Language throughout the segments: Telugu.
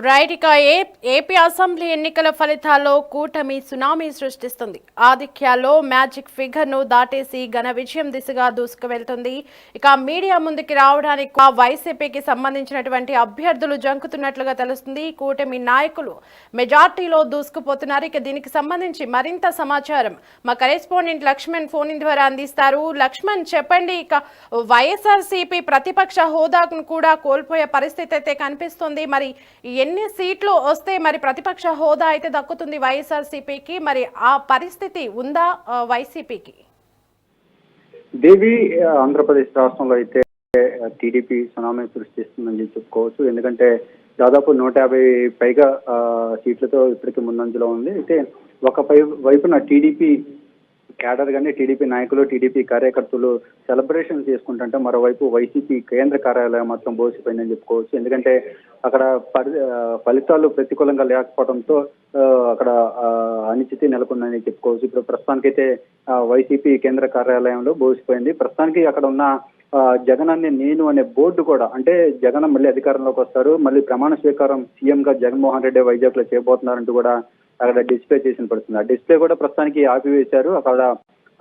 రైట్. ఇక ఏపీ అసెంబ్లీ ఎన్నికల ఫలితాల్లో కూటమి సునామీ సృష్టిస్తుంది. ఆధిక్యాల్లో మ్యాజిక్ ఫిగర్ ను దాటేసి ఘన విజయం దిశగా దూసుకువెళ్తుంది. ఇక మీడియా ముందుకి రావడానికి వైసీపీకి సంబంధించినటువంటి అభ్యర్థులు జంకుతున్నట్లుగా తెలుస్తుంది. కూటమి నాయకులు మెజార్టీలో దూసుకుపోతున్నారు. ఇక దీనికి సంబంధించి మరింత సమాచారం మా కరెస్పాండెంట్ లక్ష్మణ్ ఫోన్ ద్వారా అందిస్తారు. లక్ష్మణ్, చెప్పండి. ఇక వైఎస్ఆర్సీపీ ప్రతిపక్ష హోదాను కూడా కోల్పోయే పరిస్థితి అయితే కనిపిస్తుంది. మరి ఎన్ని సీట్లు వస్తే మరి ప్రతిపక్ష హోదా అయితే దక్కుతుంది వైఎస్ఆర్సీపీకి? మరి ఆ పరిస్థితి ఉందా వైసీపీకి? దేవి, ఆంధ్రప్రదేశ్ రాష్ట్రంలో అయితే టీడీపీ సునామీ సృష్టిస్తుందని చెప్పుకోవచ్చు. ఎందుకంటే దాదాపు 150 పైగా సీట్లతో ఇప్పటికీ ముందంజలో ఉంది. అయితే ఒక వైపున టీడీపీ క్యాడర్ కానీ టీడీపీ నాయకులు, టీడీపీ కార్యకర్తలు సెలబ్రేషన్ చేసుకుంటుంటే మరోవైపు వైసీపీ కేంద్ర కార్యాలయం మాత్రం బోసిపోయిందని చెప్పుకోవచ్చు. ఎందుకంటే అక్కడ ఫలితాలు ప్రతికూలంగా లేకపోవడంతో అక్కడ అనిశ్చితి నెలకొందని చెప్పుకోవచ్చు. ఇప్పుడు ప్రస్తుతానికైతే వైసీపీ కేంద్ర కార్యాలయంలో బోసిపోయింది. ప్రస్తుతానికి అక్కడ ఉన్న జగన్ అనే నేను అనే బోర్డు కూడా, అంటే జగన్ మళ్ళీ అధికారంలోకి వస్తారు, మళ్ళీ ప్రమాణ స్వీకారం సీఎం గా జగన్మోహన్ రెడ్డి వైజాగ్ లో చేయబోతున్నారంటూ కూడా అక్కడ డిస్ప్లే చేసిన పడుతుంది. ఆ డిస్ప్లే కూడా ప్రస్తుతానికి ఆపివేశారు. అక్కడ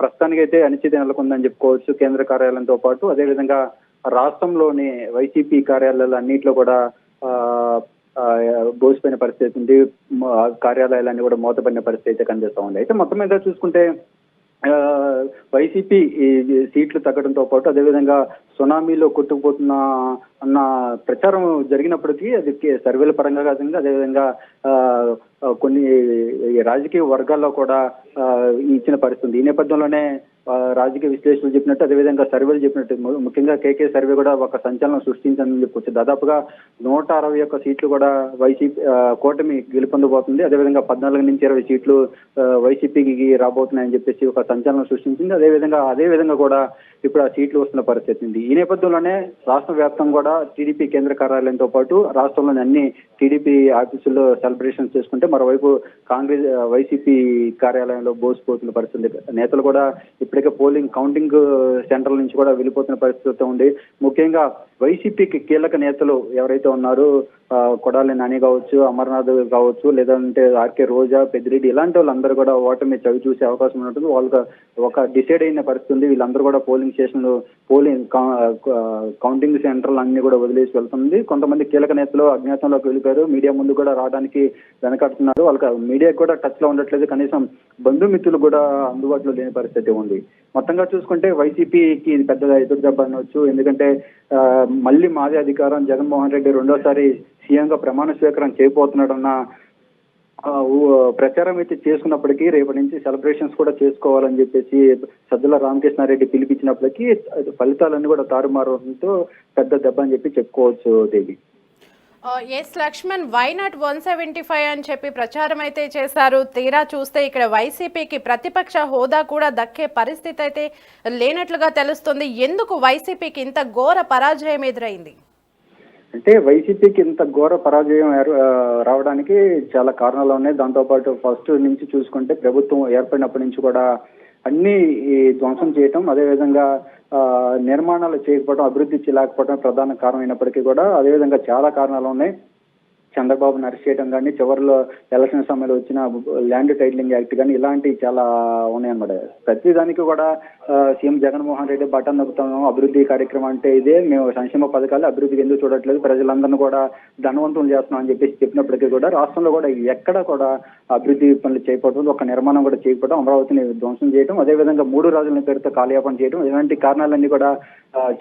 ప్రస్తుతానికి అయితే అనిశ్చితి నెలకొందని చెప్పుకోవచ్చు కేంద్ర కార్యాలయంతో పాటు. అదేవిధంగా రాష్ట్రంలోని వైసీపీ కార్యాలయాలు అన్నింటిలో కూడా బోసిపోయిన పరిస్థితి ఉంది. కార్యాలయాలన్నీ కూడా మూతపడిన పరిస్థితి అయితే కనిపిస్తా ఉంది. అయితే మొత్తం మీద చూసుకుంటే వైసీపీ సీట్లు తగ్గడంతో పాటు అదేవిధంగా సునామీలో కొట్టుకుపోతున్న అన్న ప్రచారం జరిగినప్పటికీ అది సర్వేల పరంగా కాదంగా, అదేవిధంగా కొన్ని రాజకీయ వర్గాల్లో కూడా ఇచ్చిన పరిస్థితి. ఈ నేపథ్యంలోనే రాజకీయ విశ్లేషకులు చెప్పినట్టు, అదేవిధంగా సర్వేలు చెప్పినట్టు, ముఖ్యంగా కేకే సర్వే కూడా ఒక సంచలనం సృష్టించని చెప్పుకోవచ్చు. దాదాపుగా 161 సీట్లు కూడా వైసీపీ కూటమి గెలుపొందబోతుంది. అదేవిధంగా 14 నుంచి 20 సీట్లు వైసీపీకి రాబోతున్నాయని చెప్పేసి ఒక సంచలనం సృష్టించింది. అదేవిధంగా కూడా ఇప్పుడు ఆ సీట్లు వస్తున్న పరిస్థితి ఉంది. ఈ నేపథ్యంలోనే రాష్ట్ర వ్యాప్తంగా కూడా టీడీపీ కేంద్ర కార్యాలయంతో పాటు రాష్ట్రంలోని అన్ని టీడీపీ ఆఫీసుల్లో సెలబ్రేషన్ చేసుకుంటే మరోవైపు కాంగ్రెస్ వైసీపీ కార్యాలయంలో బోసిపోతున్న పరిస్థితి. నేతలు కూడా ఇప్పటికే పోలింగ్ కౌంటింగ్ సెంటర్ల నుంచి కూడా వెళ్ళిపోతున్న పరిస్థితి ఉంది. ముఖ్యంగా వైసీపీకి కీలక నేతలు ఎవరైతే ఉన్నారో కొడాలి నాని కావచ్చు, అమర్నాథ్ కావచ్చు, లేదంటే ఆర్కే రోజా, పెద్దిరెడ్డి, ఇలాంటి వాళ్ళందరూ కూడా ఓటమి చవి చూసే అవకాశం ఉంటుంది. వాళ్ళకి ఒక డిసైడ్ అయిన పరిస్థితి ఉంది. వీళ్ళందరూ కూడా పోలింగ్ స్టేషన్లు, కౌంటింగ్ సెంటర్లు అన్ని కూడా వదిలేసి వెళ్తుంది. కొంతమంది కీలక నేతలు అజ్ఞాతంలోకి వెళ్ళిపోయారు. మీడియా ముందు కూడా రావడానికి వెనకడుతున్నారు. వాళ్ళకి మీడియాకి కూడా టచ్ లో ఉండట్లేదు. కనీసం బంధుమిత్రులు కూడా అందుబాటులో లేని పరిస్థితి ఉంది. మొత్తంగా చూసుకుంటే వైసీపీకి పెద్దగా ఎదురు దెబ్బ అనవచ్చు. ఎందుకంటే మళ్ళీ మాదే అధికారం, జగన్మోహన్ రెడ్డి రెండోసారి సీఎంగా ప్రమాణ స్వీకారం చేయబోతున్నాడన్న ప్రచారం అయితే చేసుకున్నప్పటికీ రేపటి నుంచి సెలబ్రేషన్స్ కూడా చేసుకోవాలని చెప్పేసి సజ్జల రామకృష్ణారెడ్డి పిలిపించినప్పటికీ ఫలితాలన్నీ కూడా తారుమారడంతో పెద్ద దెబ్బ అని చెప్పి చెప్పుకోవచ్చు. దేవి, ఎస్ లక్ష్మణ్, వై నాట్ 175 అని చెప్పి ప్రచారం అయితే చేశారు. తీరా చూస్తే ఇక్కడ వైసీపీకి ప్రతిపక్ష హోదా కూడా దక్కే పరిస్థితి అయితే లేనట్లుగా తెలుస్తుంది. ఎందుకు వైసీపీకి ఇంత ఘోర పరాజయం ఎదురైంది? అంటే వైసీపీకి ఇంత ఘోర పరాజయం రావడానికి చాలా కారణాలు ఉన్నాయి. దాంతోపాటు ఫస్ట్ నుంచి చూసుకుంటే ప్రభుత్వం ఏర్పడినప్పటి నుంచి కూడా అన్ని ధ్వంసం చేయటం, అదేవిధంగా నిర్మాణాలు చేయకపోవడం, అభివృద్ధి చేయలేకపోవడం ప్రధాన కారణం అయినప్పటికీ కూడా అదేవిధంగా చాలా కారణాలు ఉన్నాయి. చంద్రబాబును అరెస్ట్ చేయడం కానీ, చివరిలో ఎలక్షన్ సమయంలో వచ్చిన ల్యాండ్ టైటిలింగ్ యాక్ట్ కానీ, ఇలాంటివి చాలా ఉన్నాయన్నమాట. ప్రతిదానికి కూడా సీఎం జగన్మోహన్ రెడ్డి బటన్ నొక్కుతాము, అభివృద్ధి కార్యక్రమం అంటే ఇదే, మేము సంక్షేమ పథకాలు అభివృద్ధికి ఎందుకు చూడట్లేదు, ప్రజలందరినీ కూడా ధనవంతులు చేస్తున్నాం అని చెప్పేసి చెప్పినప్పటికీ కూడా రాష్ట్రంలో కూడా ఎక్కడ కూడా అభివృద్ధి పనులు చేయకపోవడం, ఒక నిర్మాణం కూడా చేయకపోవడం, అమరావతిని ధ్వంసం చేయడం, అదేవిధంగా 3 రాజుల పేరుతో కాలయాపన చేయడం, ఇలాంటి కారణాలన్నీ కూడా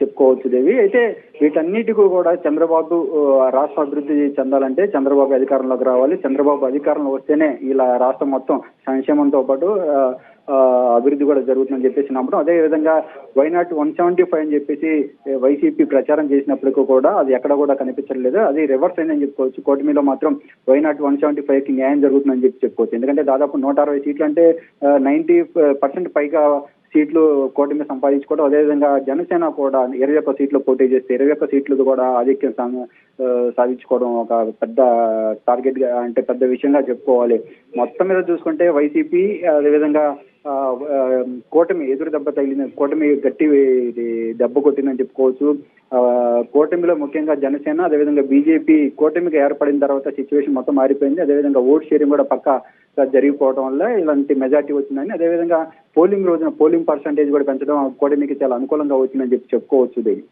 చెప్పుకోవచ్చు. దేవి, అయితే వీటన్నిటికీ కూడా చంద్రబాబు రాష్ట్ర అభివృద్ధి చెందాలంటే చంద్రబాబు అధికారంలోకి రావాలి. చంద్రబాబు అధికారంలో వస్తేనే ఇలా రాష్ట్రం మొత్తం సంక్షేమంతో పాటు అభివృద్ధి కూడా జరుగుతుందని చెప్పేసి నమ్మడం. అదేవిధంగా వై నాట్ 175 అని చెప్పేసి వైసీపీ ప్రచారం చేసినప్పటికీ కూడా అది ఎక్కడ కూడా కనిపించట్లేదు. అది రివర్స్ అయిందని చెప్పుకోవచ్చు. కూటమిలో మాత్రం వై నాట్ 175కి న్యాయం జరుగుతుందని చెప్పుకోవచ్చు. ఎందుకంటే దాదాపు 160 సీట్లు అంటే 90% పైగా సీట్లు కూటమి సంపాదించుకోవడం, అదేవిధంగా జనసేన కూడా 21 సీట్లు పోటీ చేస్తే 21 సీట్లు కూడా ఆధిక్యం సాధించుకోవడం ఒక పెద్ద టార్గెట్ గా, అంటే పెద్ద విషయంగా చెప్పుకోవాలి. మొత్తం మీద చూసుకుంటే వైసీపీ, అదేవిధంగా ఆ, ఆ, కూటమి ఎదురు దెబ్బ తగిలిన కూటమి గట్టి ఇది దెబ్బ కొట్టిందని చెప్పుకోవచ్చు. ఆ, కూటమిలో ముఖ్యంగా జనసేన అదేవిధంగా బీజేపీ కూటమికి ఏర్పడిన తర్వాత సిచ్యువేషన్ మొత్తం మారిపోయింది. అదేవిధంగా ఓట్ షేరింగ్ కూడా పక్కా జరిగిపోవడం వల్ల ఇలాంటి మెజార్టీ వచ్చిందని, అదేవిధంగా పోలింగ్ రోజున పోలింగ్ పర్సంటేజ్ కూడా పెంచడం కూటమికి చాలా అనుకూలంగా వచ్చిందని చెప్పుకోవచ్చు.